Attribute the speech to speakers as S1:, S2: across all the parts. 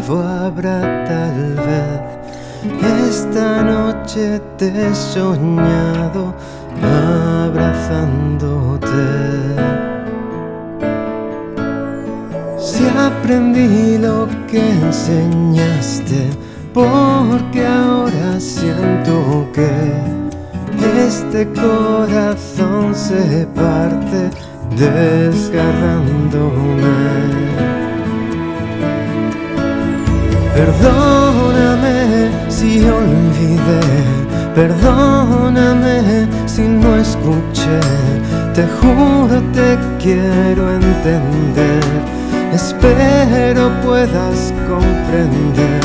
S1: nuevo habrá tal vez. Esta noche te he soñado abrazándote. Si aprendí lo que enseñaste, porque ahora siento que este corazón se parte desgarrándome. Perdóname si olvidé, perdóname si no escuché. Te juro te quiero entender. Espero puedas comprender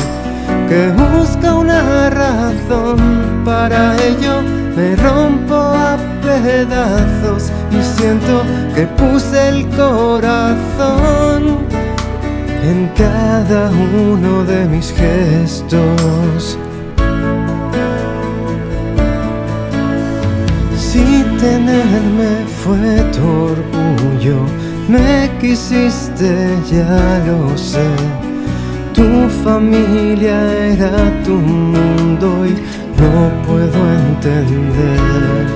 S1: que busca una razón. Para ello me rompo a pedazos y siento que puse el corazón en cada uno de mis gestos. Si tenerme fue tu orgullo, me quisiste, ya lo sé. Tu familia era tu mundo y no puedo entender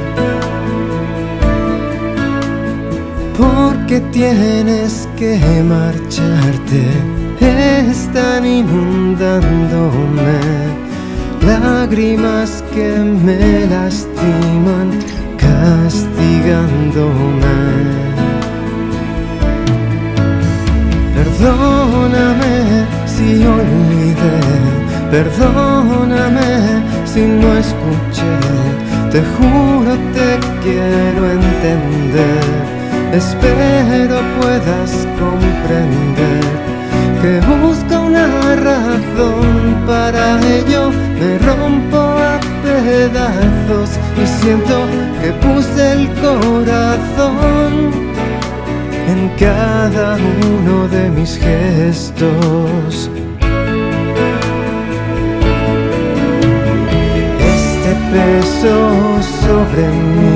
S1: por qué tienes que marcharte. Están inundándome lágrimas que me lastiman, castigándome. Perdóname si olvidé, perdóname si no escuché. Te juro te quiero entender. Espero puedas comprender que busco una razón. Para ello me rompo a pedazos y siento que puse el corazón en cada uno de mis gestos. Este peso sobre mí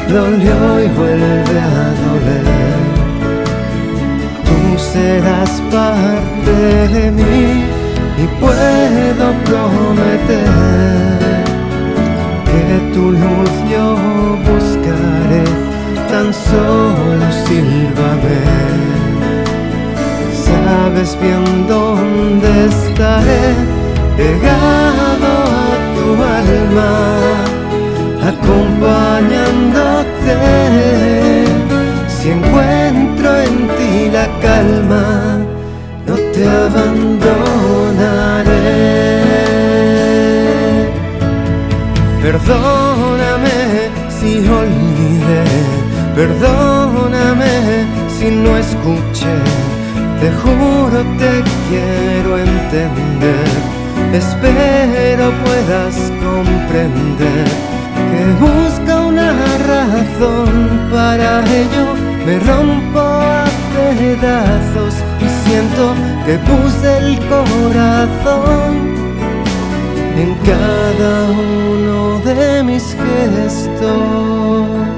S1: dolió y vuelve a doler. Tú serás parte de mí y puedo prometer que tu luz yo buscaré. Tan solo sílvame, sabes bien dónde estaré, pegado a tu alma, acompañándote. Si encuentro en ti la calma, no te abandonaré. Perdóname si olvidé, perdóname si no escuché. Te juro te quiero entender. Espero puedas comprender que busca una razón. Para ello me rompo a pedazos y siento que puse el corazón en cada uno de mis gestos.